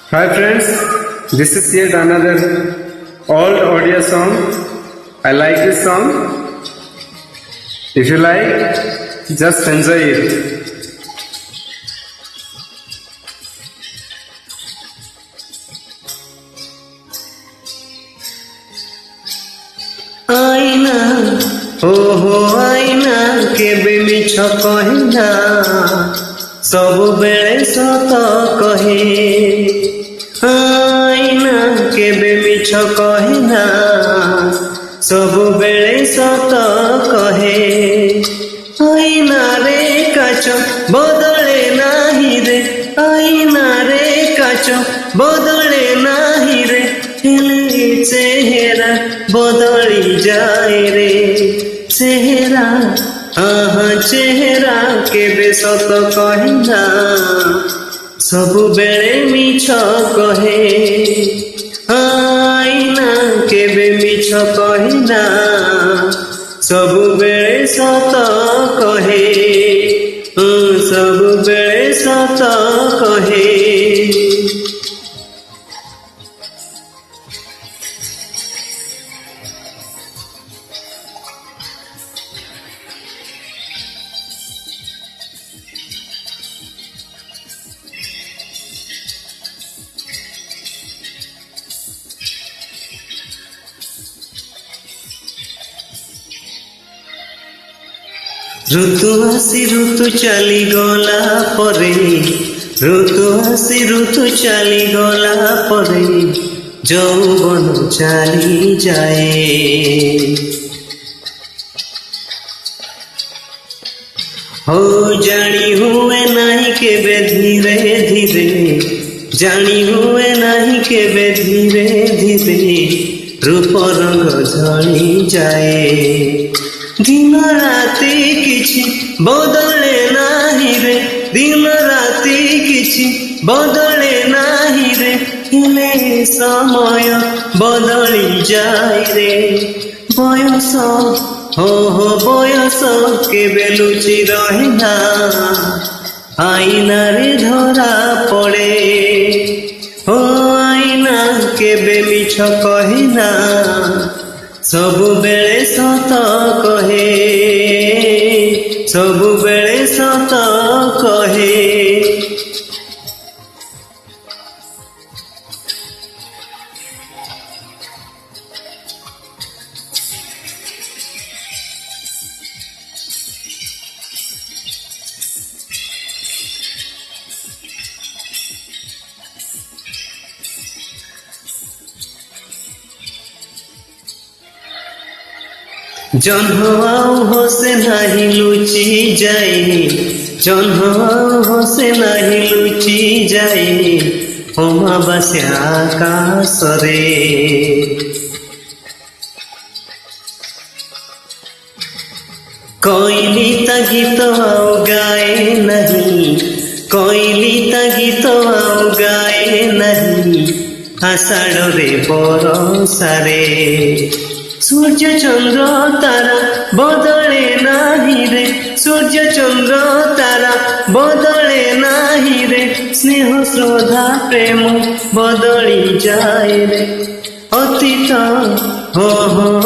Hi friends, this is yet another old audio song. I like this song. If you like, just enjoy it. আয়না ওহো আয়না কেবে মিছ কহে না ସବୁବେଳେ ସତ କହେ ଆଇନା କେବେ ମିଛ କହେ ନା ସବୁବେଳେ ସତ କହେ ଆଇନାରେ କାଚ ବଦଳେ ନାହିଁ ରେ ଆଇନାରେ କାଚ ବଦଳେ ନାହିଁ ରେ ହେଲେ ଚେହେରା ବଦଳି ଯାଏ ରେ ଚେହେରା ଚେହେରା କେବେ ସତ କହେ ନା ସବୁବେଳେ ମିଛ କହେ ଆଇନା କେବେ ମିଛ କହେ ନା ସବୁବେଳେ ସତ କହେ ସବୁବେଳେ ସତ କହେ ଋତୁ ଆସି ଋତୁ ଚାଲିଗଲା ପରେ ଋତୁ ଆସି ଋତୁ ଚାଲିଗଲା ପରେ ଯୌବନ ଚାଲିଯାଏ हो जानी हुए नहीं केबे धीरे धीरे जानी हुए नहीं केबे धीरे धीरे रूप रंग झड़ी जाए दिन राति किछि बदले नाही रे दिन राति किछि बदले नाही रे हेले समय बदली जाए रे बयस हो बयस केबे लुचि रहे ना आईना रे धरा पड़े हो आईना केबे मिछ कहे ना ସବୁବେଳେ ସତ କହେ ସବୁବେଳେ ସତ କହେ জহ্ন আও হসে নাহি লুচি যায় জহ্ন আও হসে নাহি লুচি যায় অমাবাস্যা আকাশরে কোইলি তা গীত আও গায়ে নাহি কোইলি তা গীত আও গায়ে নাহি আষাঢ়রে বরষারে सूर्य चंद्र तारा बदले नाही रे सूर्य चंद्र तारा बदले नाही रे स्नेह श्रद्धा प्रेम बदली जाए रे अतीत हो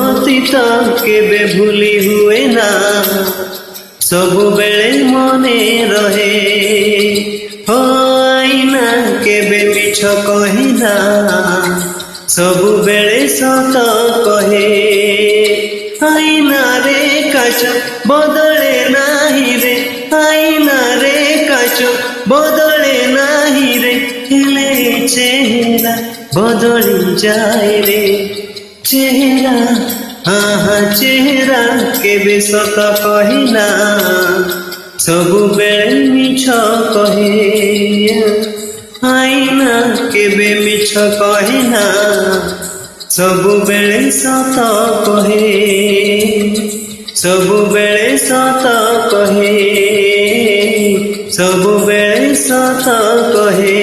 अतीत केबे भूली हुए ना सबुबेले मने रहे हो आईना केबे मिछ कहे ना ସବୁବେଳେ ସତ କହେ ଆଇନା ରେ କାଚ ବଦଳେ ନାହିଁ ରେ ଆଇନା ରେ କାଚ ବଦଳେ ନାହିଁ ରେ ହେଲେ ଚେହେରା ବଦଳି ଯାଏ ରେ ଚେହେରା ଚେହେରା କେବେ ସତ କହେ ନା ସବୁବେଳେ ମିଛ କହେ আইনা কেবে মিছ কহে না ସବୁବେଳେ ସତ କହେ ସବୁବେଳେ ସତ କହେ ସବୁବେଳେ ସତ କହେ